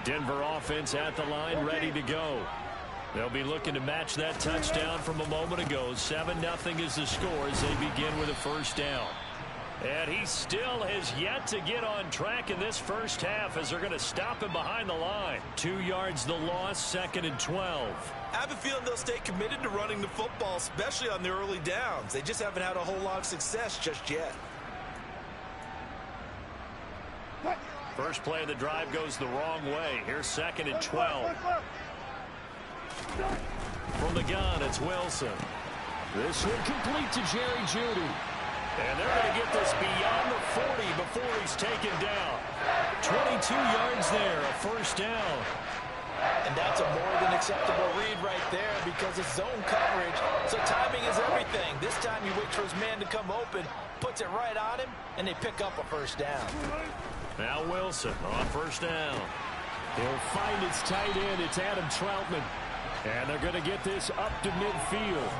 Denver offense at the line, ready to go. They'll be looking to match that touchdown from a moment ago. 7-0 is the score as they begin with a first down. And he still has yet to get on track in this first half as they're going to stop him behind the line. 2 yards the loss, 2nd and 12. I have a feeling they'll stay committed to running the football, especially on their early downs. They just haven't had a whole lot of success just yet. First play of the drive goes the wrong way. Here's 2nd and 12. From the gun, it's Wilson. This should complete to Jerry Jeudy. And they're going to get this beyond the 40 before he's taken down. 22 yards there, a first down. And that's a more than acceptable read right there because it's zone coverage, so timing is everything. This time he waits for his man to come open, puts it right on him, and they pick up a first down. Now Wilson on first down. He'll find his tight end. It's Adam Troutman. And they're going to get this up to midfield.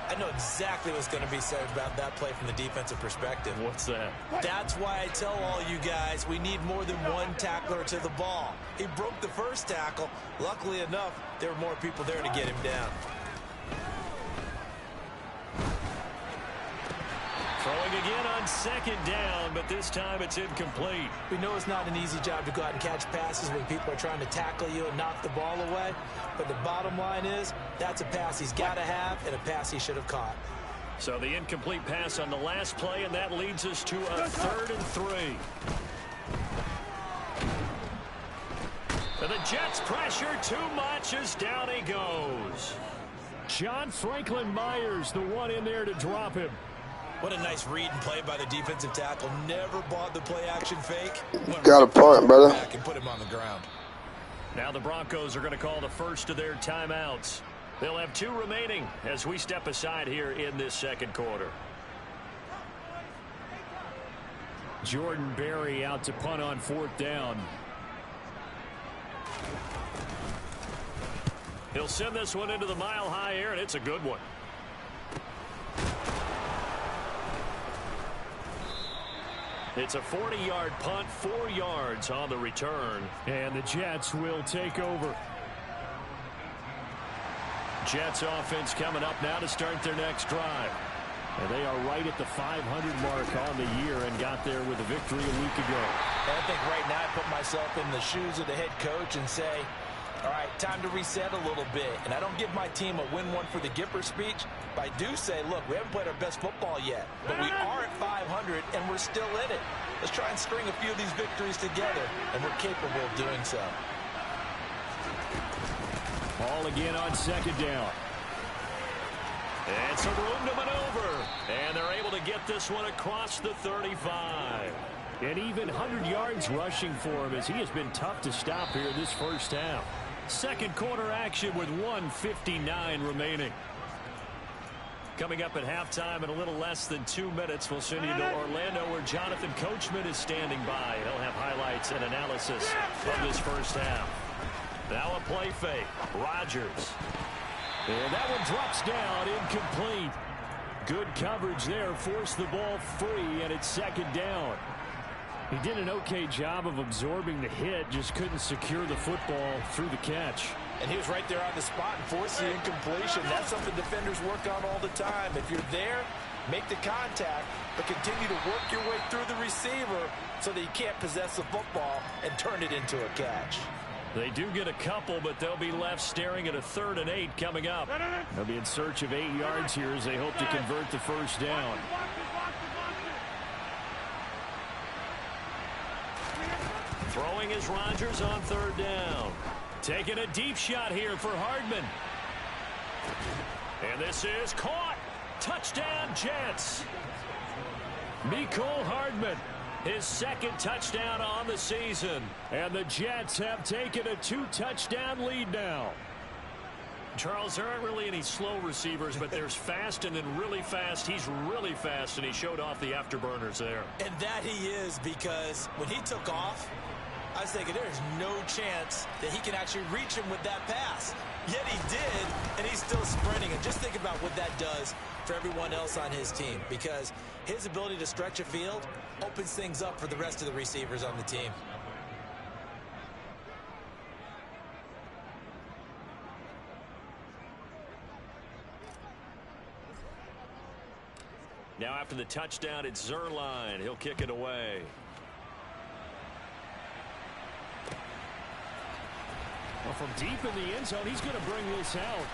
I know exactly what's going to be said about that play from the defensive perspective. What's that? That's why I tell all you guys we need more than one tackler to the ball. He broke the first tackle. Luckily enough, there were more people there to get him down. Throwing again on 2nd down, but this time it's incomplete. We know it's not an easy job to go out and catch passes when people are trying to tackle you and knock the ball away. But the bottom line is, that's a pass he's got to have and a pass he should have caught. So the incomplete pass on the last play, and that leads us to a 3rd and 3. And the Jets pressure too much as down he goes. John Franklin Myers, the one in there to drop him. What a nice read and play by the defensive tackle. Never bought the play-action fake. Got a punt, brother. Back and put him on the ground. Now the Broncos are going to call the first of their timeouts. They'll have 2 remaining as we step aside here in this second quarter. Jordan Berry out to punt on 4th down. He'll send this one into the mile-high air, and it's a good one. It's a 40-yard punt, 4 yards on the return. And the Jets will take over. Jets offense coming up now to start their next drive. And they are right at the 500 mark on the year and got there with a victory a week ago. I think right now I put myself in the shoes of the head coach and say, all right, time to reset a little bit. And I don't give my team a win one for the Gipper speech, but I do say, look, we haven't played our best football yet, but we are at 500 and we're still in it. Let's try and string a few of these victories together, and we're capable of doing so. Ball again on 2nd down. And some room to maneuver. And they're able to get this one across the 35. And even 100 yards rushing for him as he has been tough to stop here this first half. Second quarter action with 1:59 remaining. Coming up at halftime in a little less than 2 minutes, we'll send you to Orlando where Jonathan Coachman is standing by. He'll have highlights and analysis of this first half. Now a play fake. Rodgers. And that one drops down, incomplete. Good coverage there, forced the ball free, and it's 2nd down. He did an okay job of absorbing the hit, just couldn't secure the football through the catch. And he was right there on the spot and forced the incompletion. That's something defenders work on all the time. If you're there, make the contact, but continue to work your way through the receiver so that you can't possess the football and turn it into a catch. They do get a couple, but they'll be left staring at a 3rd and 8 coming up. They'll be in search of 8 yards here as they hope to convert the first down. Throwing is Rodgers on 3rd down. Taking a deep shot here for Hardman. And this is caught. Touchdown, Jets. Mecole Hardman, his 2nd touchdown on the season. And the Jets have taken a 2-touchdown lead now. Charles, there aren't really any slow receivers, but there's fast and then really fast. He's really fast, and he showed off the afterburners there. And that he is, because when he took off, I was thinking there's no chance that he can actually reach him with that pass. Yet he did, and he's still sprinting. And just think about what that does for everyone else on his team, because his ability to stretch a field opens things up for the rest of the receivers on the team. Now after the touchdown, it's Zerline. He'll kick it away. Well, from deep in the end zone, he's going to bring this out.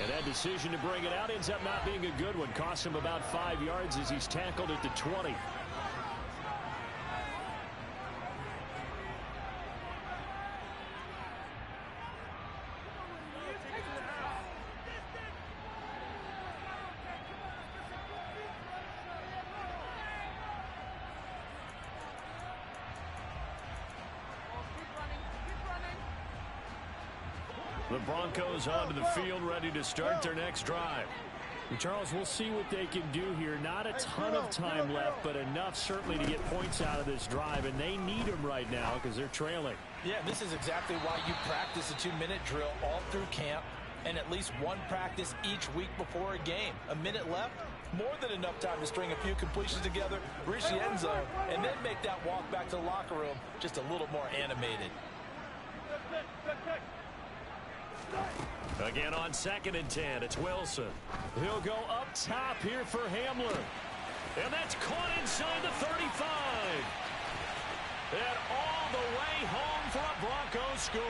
And that decision to bring it out ends up not being a good one. Cost him about 5 yards as he's tackled at the 20. The Broncos onto the field, ready to start their next drive. And Charles, we'll see what they can do here. Not a ton of time left, but enough certainly to get points out of this drive, and they need them right now because they're trailing. Yeah, this is exactly why you practice a 2-minute drill all through camp and at least one practice each week before a game. A minute left, more than enough time to string a few completions together, reach the end zone, and then make that walk back to the locker room just a little more animated. Again on 2nd and 10, it's Wilson. He'll go up top here for Hamler. And that's caught inside the 35. And all the way home for a Broncos score.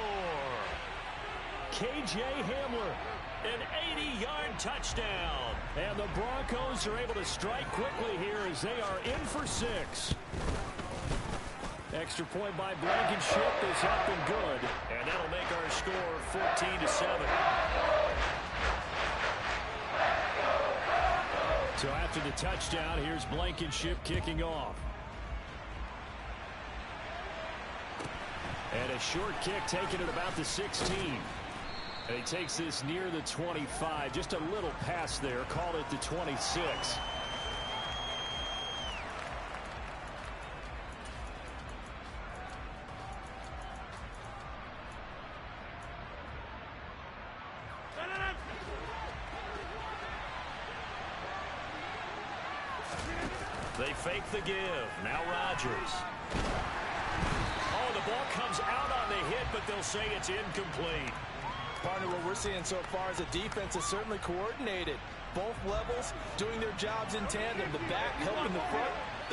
K.J. Hamler, an 80-yard touchdown. And the Broncos are able to strike quickly here as they are in for 6. Extra point by Blankenship is up and good. And that'll make our score 14-7. So after the touchdown, here's Blankenship kicking off. And a short kick taken at about the 16. And he takes this near the 25. Just a little pass there. Call it the 26. They fake the give. Now Rodgers. Oh, the ball comes out on the hit, but they'll say it's incomplete. Partner, what we're seeing so far is the defense is certainly coordinated. Both levels doing their jobs in tandem. The back helping the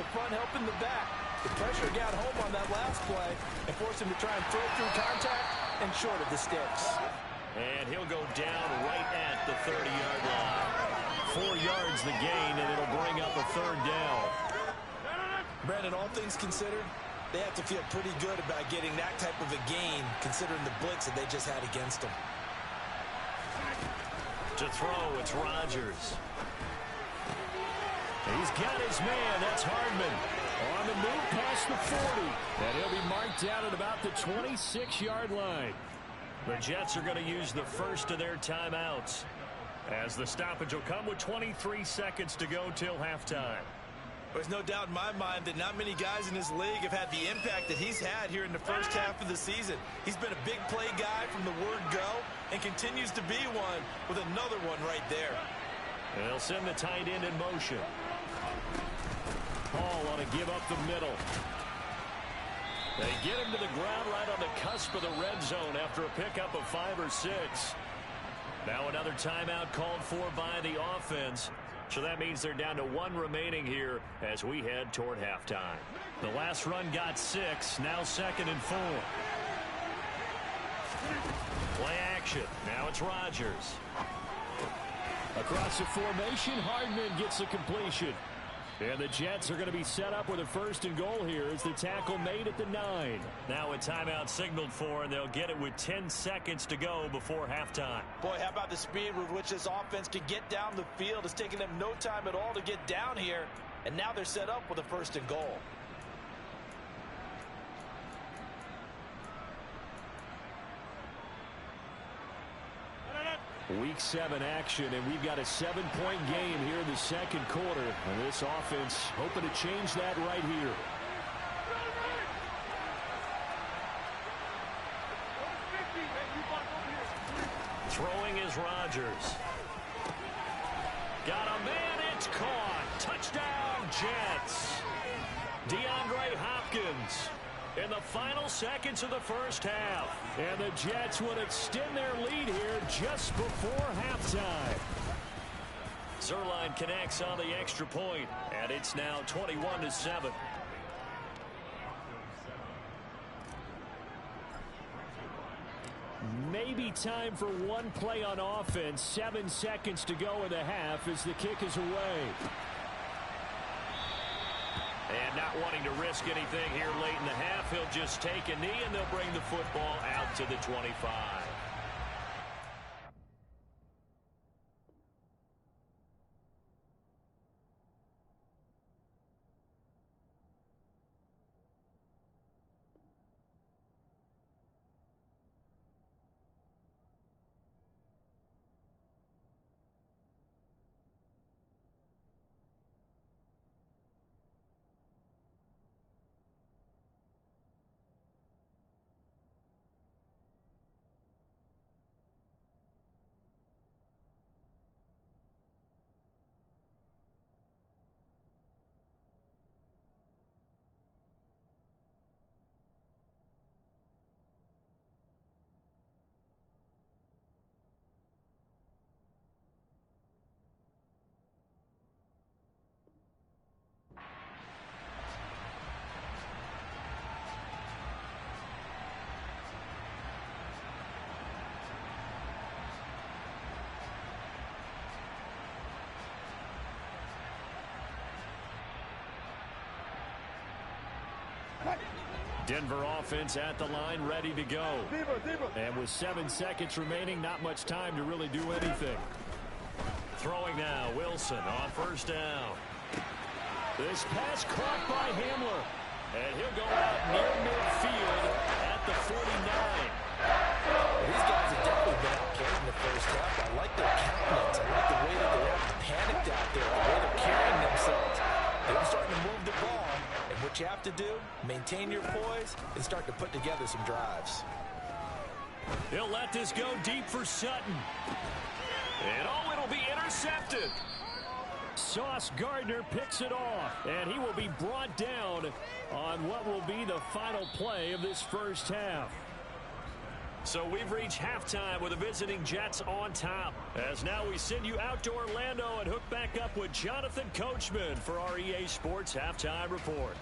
front helping the back. The pressure got home on that last play and forced him to try and throw through contact and short of the sticks. And he'll go down right at the 30-yard line. 4 yards the gain, and it'll bring up a 3rd down. Brandon, all things considered, they have to feel pretty good about getting that type of a gain, considering the blitz that they just had against them. To throw, it's Rodgers. He's got his man. That's Hardman. On the move past the 40. And he'll be marked down at about the 26-yard line. The Jets are going to use the first of their timeouts, as the stoppage will come with 23 seconds to go till halftime. There's no doubt in my mind that not many guys in this league have had the impact that he's had here in the first half of the season. He's been a big play guy from the word go and continues to be one with another one right there. And they'll send the tight end in motion. Hall on to give up the middle. They get him to the ground right on the cusp of the red zone after a pickup of 5 or 6. Now another timeout called for by the offense. So that means they're down to 1 remaining here as we head toward halftime. The last run got 6. Now 2nd and 4. Play action. Now it's Rodgers. Across the formation, Hardman gets the completion. And the Jets are going to be set up with a 1st and goal here as the tackle made at the 9. Now a timeout signaled for, and they'll get it with 10 seconds to go before halftime. Boy, how about the speed with which this offense can get down the field? It's taking them no time at all to get down here. And now they're set up with a 1st and goal. Week 7 action, and we've got a 7-point game here in the 2nd quarter. And this offense hoping to change that right here. Throwing is Rodgers. Got a man, it's caught. Touchdown, Jets. DeAndre Hopkins in the final seconds of the first half. And the Jets would extend their lead here just before halftime. Zerline connects on the extra point, and it's now 21-7. Maybe time for one play on offense. 7 seconds to go in the half as the kick is away. And not wanting to risk anything here late in the half, he'll just take a knee, and they'll bring the football out to the 25. Denver offense at the line, ready to go. And with 7 seconds remaining, not much time to really do anything. Throwing now, Wilson on first down. This pass caught by Hamler. And he'll go out near midfield at the 49. These guys have definitely been outplayed in the first half. I like their countenance. I like the way that they haven't panicked out there, the way they're carrying themselves. They're starting to move the ball. And what you have to do, maintain your poise and start to put together some drives. He'll let this go deep for Sutton. And oh, it'll be intercepted. Sauce Gardner picks it off, and he will be brought down on what will be the final play of this first half. So we've reached halftime with the visiting Jets on top. As now we send you out to Orlando and hook back up with Jonathan Coachman for our EA Sports Halftime Report.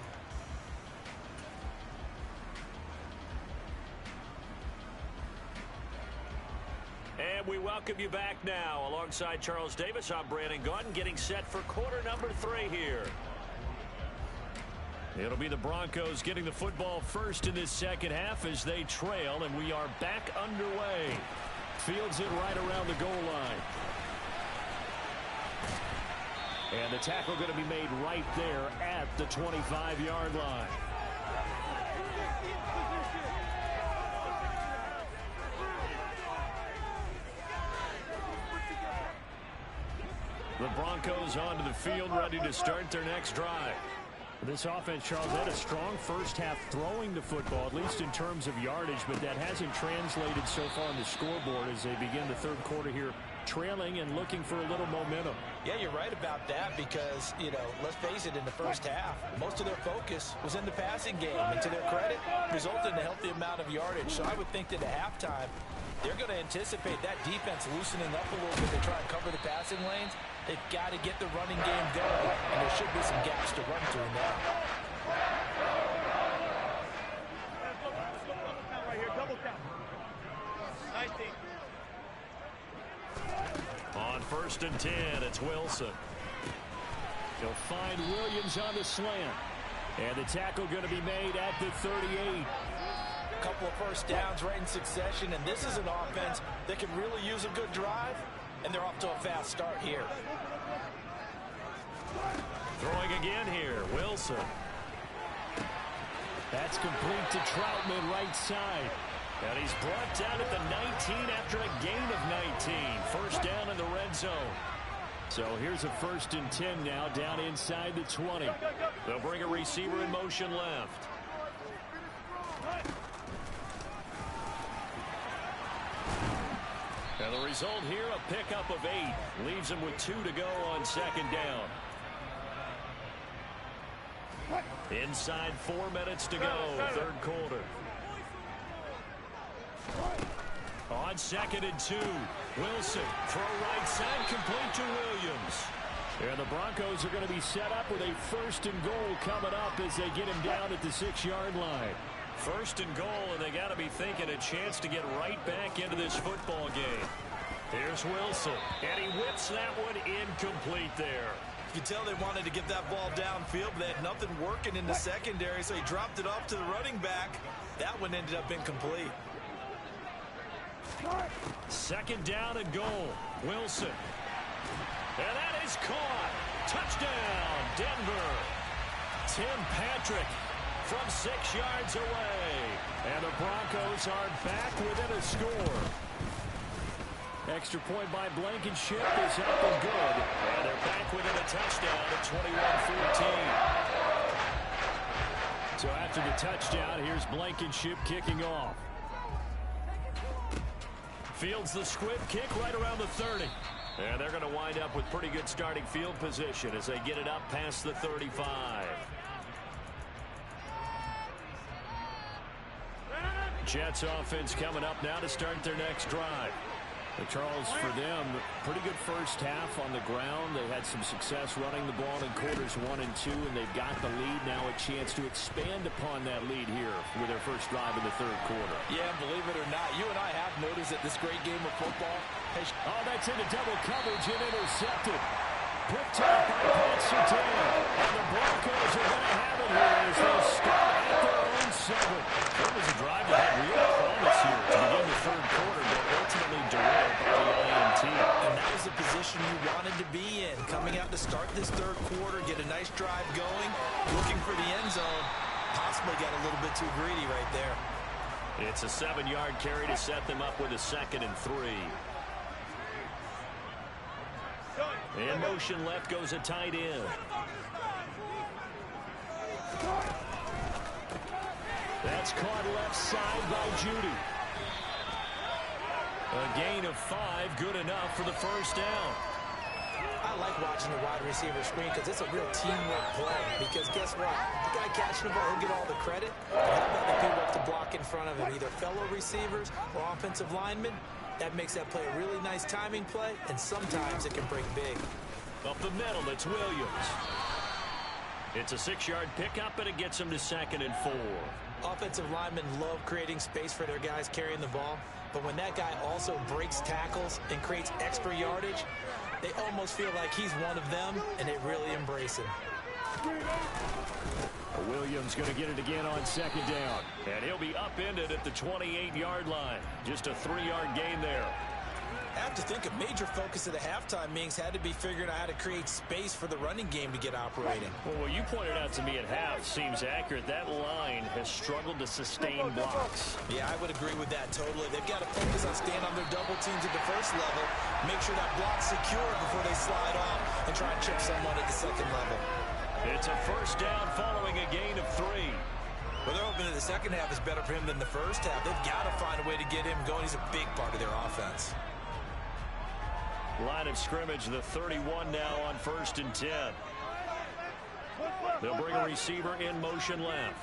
And we welcome you back now. Alongside Charles Davis, I'm Brandon Gaudin, getting set for quarter number 3 here. It'll be the Broncos getting the football first in this second half as they trail, and we are back underway. Fields it right around the goal line. And the tackle going to be made right there at the 25-yard line. The Broncos onto the field, ready to start their next drive. This offense, Charles, had a strong first half throwing the football, at least in terms of yardage, but that hasn't translated so far on the scoreboard as they begin the third quarter here, trailing and looking for a little momentum. Yeah, you're right about that because, you know, let's face it, in the first half, most of their focus was in the passing game, and to their credit, resulted in a healthy amount of yardage. So I would think that at halftime, they're going to anticipate that defense loosening up a little bit to try and cover the passing lanes. They've got to get the running game going, and there should be some gaps to run through now. On first and 10, it's Wilson. He'll find Williams on the slant. And the tackle going to be made at the 38. A couple of first downs right in succession, and this is an offense that can really use a good drive, and they're off to a fast start here. Throwing again here, Wilson. That's complete to Troutman, right side. And he's brought down at the 19 after a gain of 19. First down in the red zone. So here's a first and 10 now, down inside the 20. They'll bring a receiver in motion left. And the result here, a pickup of 8. Leaves him with 2 to go on second down. Inside 4 minutes to go, third quarter. On 2nd and 2, Wilson, throw right side, complete to Williams. And the Broncos are going to be set up with a 1st and goal coming up as they get him down at the 6-yard line. 1st and goal, and they got to be thinking a chance to get right back into this football game. Here's Wilson, and he whips that one incomplete there. You can tell they wanted to get that ball downfield, but they had nothing working in the secondary, so he dropped it off to the running back. That one ended up incomplete. 2nd down and goal. Wilson. And that is caught. Touchdown, Denver. Tim Patrick from 6 yards away. And the Broncos are back within a score. Extra point by Blankenship is up and good. And they're back within a touchdown at 21-14. So after the touchdown, here's Blankenship kicking off. Fields the squib kick right around the 30. And they're going to wind up with pretty good starting field position as they get it up past the 35. Jets offense coming up now to start their next drive. Charles, for them, pretty good first half on the ground. They had some success running the ball in quarters 1 and 2, and they've got the lead. Now a chance to expand upon that lead here with their first drive in the 3rd quarter. Yeah, believe it or not, you and I have noticed that this great game of football has... Oh, that's into double coverage and intercepted. Picked up by Pat Surtain. And the Broncos are going to have it here as they start at their own 7. It was a drive that had real promise here to begin the 3rd quarter, but ultimately derailed by the INT. And that was the position you wanted to be in. Coming out to start this 3rd quarter, get a nice drive going, looking for the end zone. Possibly got a little bit too greedy right there. It's a 7-yard carry to set them up with a 2nd and 3. In motion left goes a tight end. That's caught left side by Judy. A gain of 5, good enough for the first down. I like watching the wide receiver screen because it's a real teamwork play. Because guess what? The guy catching the ball, he'll get all the credit. And how about the people up to block in front of him, either fellow receivers or offensive linemen? That makes that play a really nice timing play, and sometimes it can break big. Up the middle, it's Williams. It's a 6-yard pickup, and it gets them to 2nd and 4. Offensive linemen love creating space for their guys carrying the ball, but when that guy also breaks tackles and creates extra yardage, they almost feel like he's one of them, and they really embrace him. Williams going to get it again on 2nd down. And he'll be upended at the 28-yard line. Just a 3-yard gain there. I have to think a major focus of the halftime meetings had to be figuring out how to create space for the running game to get operating. Well, what you pointed out to me at half seems accurate. That line has struggled to sustain blocks. Yeah, I would agree with that totally. They've got to focus on staying on their double teams at the first level, make sure that block's secure before they slide off and try and chip someone at the 2nd level. It's a first down following a gain of 3. Well, they're hoping that the second half is better for him than the first half. They've got to find a way to get him going. He's a big part of their offense. Line of scrimmage, the 31 now on 1st and 10. They'll bring a receiver in motion left.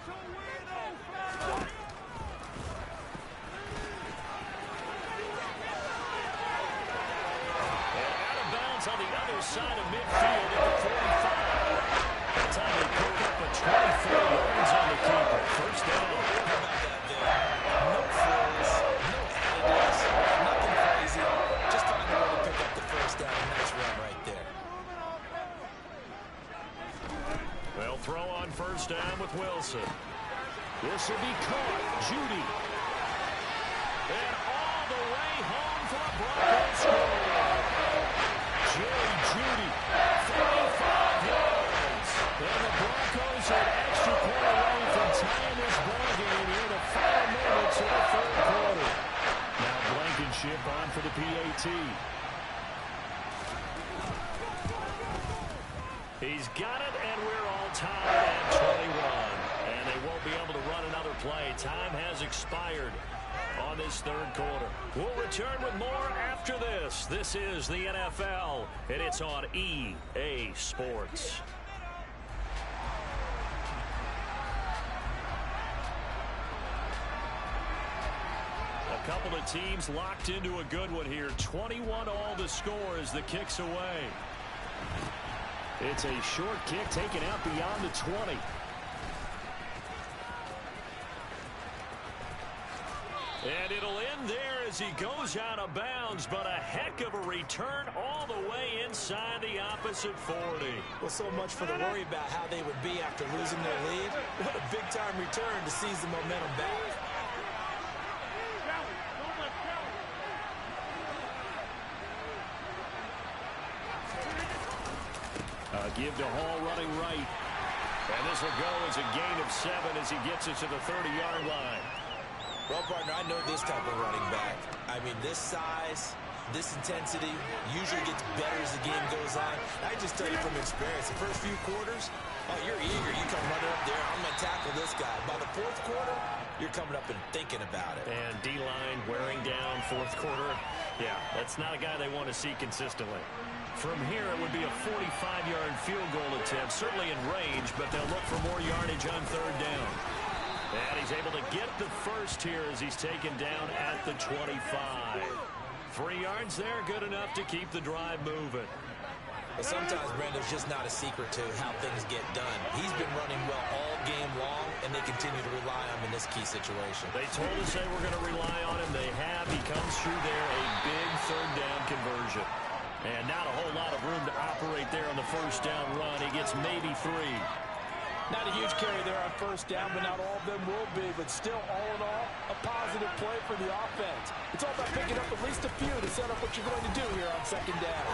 And out of bounds on the other side of midfield at the 45. That time they pick up a 24 yards on the keeper. First down. How about that there? No frills, no additives, nothing crazy. Just find a way to pick up the first down. Nice run right there. They'll throw on first down with Wilson. This will be caught. Judy. And all the way home for a Broncos score. Jerry Judy, 35 yards. And the Broncos are an extra point away from tying this ball game in the final moments of the 3rd quarter. Now Blankenship on for the PAT. He's got it, and we're all tied at 21. And they won't be able to run another play. Time has expired on this 3rd quarter. We'll return with more after this. This is the NFL, and it's on EA Sports. A couple of teams locked into a good one here. 21 all the score as the kick's away. It's a short kick taken out beyond the 20. And it'll end there as he goes out of bounds, but a heck of a return all the way inside the opposite 40. Well, so much for the worry about how they would be after losing their lead. What a big-time return to seize the momentum back. Give to Hall running right. And this will go as a gain of 7 as he gets it to the 30-yard line. Well, partner, I know this type of running back. I mean, this size, this intensity usually gets better as the game goes on. I just tell you from experience, the first few quarters, oh, you're eager. You come running up there, I'm going to tackle this guy. By the fourth quarter, you're coming up and thinking about it. And D-line wearing down fourth quarter. Yeah, that's not a guy they want to see consistently. From here, it would be a 45-yard field goal attempt, certainly in range, but they'll look for more yardage on third down. And he's able to get the first here as he's taken down at the 25. 3 yards there, good enough to keep the drive moving. But sometimes, Brandon, it's just not a secret to how things get done. He's been running well all game long, and they continue to rely on him in this key situation. They told us they were going to rely on him. They have. He comes through there, a big third down conversion. And not a whole lot of room to operate there on the first down run. He gets maybe 3. Not a huge carry there on first down, but not all of them will be. But still, all in all, a positive play for the offense. It's all about picking up at least a few to set up what you're going to do here on second down.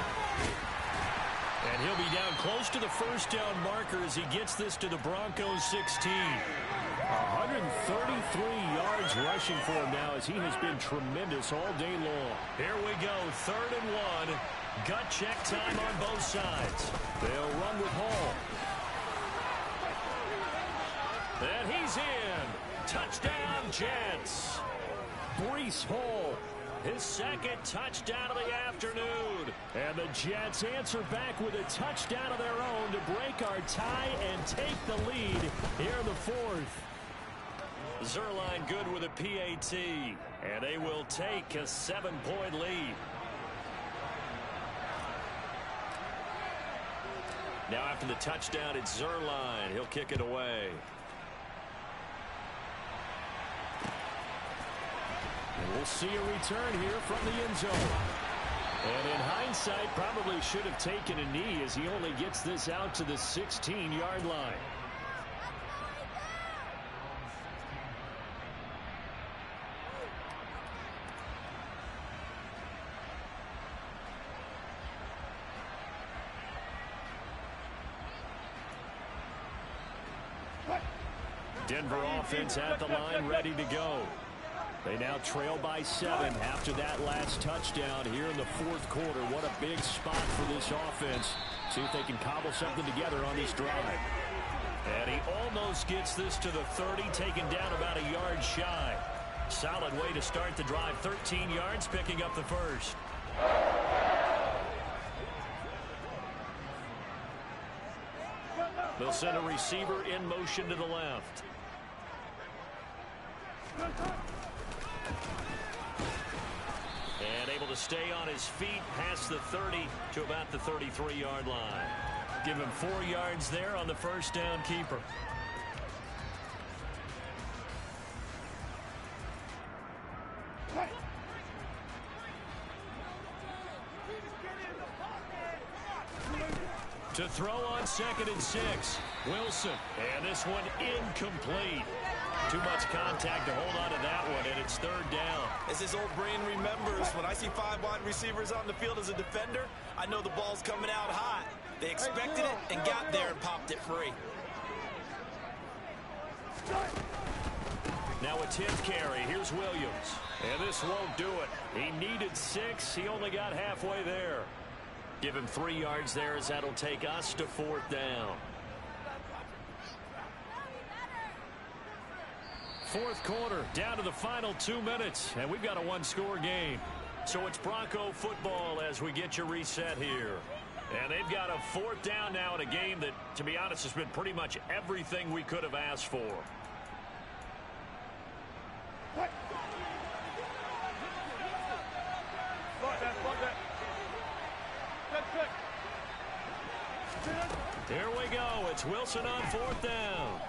And he'll be down close to the first down marker as he gets this to the Broncos 16. 133 yards rushing for him now as he has been tremendous all day long. Here we go, 3rd and 1. Gut check time on both sides. They'll run with Hall. And he's in. Touchdown, Jets. Breece Hall. His second touchdown of the afternoon. And the Jets answer back with a touchdown of their own to break our tie and take the lead here in the 4th. Zerline good with a PAT. And they will take a 7-point lead. Now after the touchdown, it's Zerline. He'll kick it away. And we'll see a return here from the end zone. And in hindsight, probably should have taken a knee as he only gets this out to the 16-yard line. Denver offense at the line, ready to go. They now trail by 7 after that last touchdown here in the 4th quarter. What a big spot for this offense. See if they can cobble something together on this drive. And he almost gets this to the 30, taken down about a yard shy. Solid way to start the drive. 13 yards, picking up the first. They'll send a receiver in motion to the left. And able to stay on his feet past the 30 to about the 33-yard line. Give him 4 yards there on the first down keeper. To throw on 2nd and 6. Wilson. And this one incomplete. Too much contact to hold on to that one, and it's 3rd down. As his old brain remembers, when I see 5 wide receivers on the field as a defender, I know the ball's coming out hot. They expected it and got there and popped it free. Now a 10th carry. Here's Williams. And this won't do it. He needed 6. He only got halfway there. Give him 3 yards there as that'll take us to 4th down. 4th quarter, down to the final 2 minutes, and we've got a 1-score game. So it's Bronco football as we get you reset here. And they've got a 4th down now in a game that, to be honest, has been pretty much everything we could have asked for. Here we go. It's Wilson on 4th down.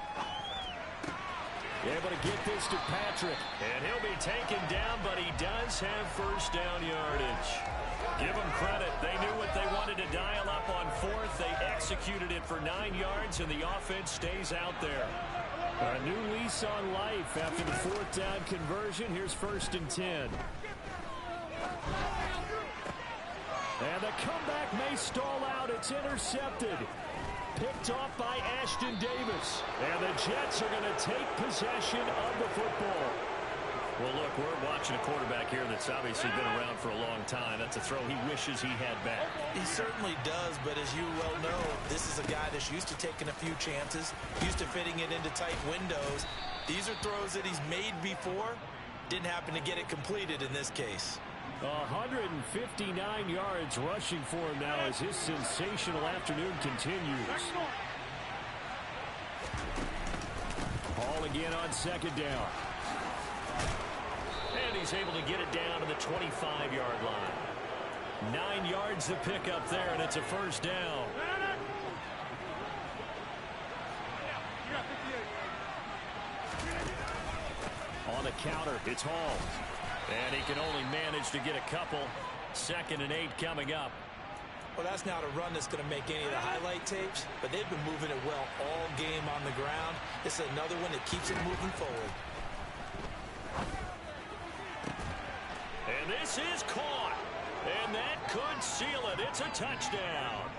Able to get this to Patrick. And he'll be taken down, but he does have first down yardage. Give them credit. They knew what they wanted to dial up on 4th. They executed it for 9 yards, and the offense stays out there. A new lease on life after the 4th down conversion. Here's 1st and 10. And the comeback may stall out. It's intercepted. Picked off by Ashton Davis. And the Jets are going to take possession of the football. Well, look, we're watching a quarterback here that's obviously been around for a long time. That's a throw he wishes he had back. He certainly does, but as you well know, this is a guy that's used to taking a few chances, used to fitting it into tight windows. These are throws that he's made before. Didn't happen to get it completed in this case. 159 yards rushing for him now as his sensational afternoon continues. Hall again on 2nd down. And he's able to get it down to the 25-yard line. 9 yards to pick up there, and it's a first down. On the counter, it's Hall. And he can only manage to get a couple. 2nd and 8 coming up. Well, that's not a run that's going to make any of the highlight tapes, but they've been moving it well all game on the ground. It's another one that keeps it moving forward. And this is caught. And that could seal it. It's a touchdown.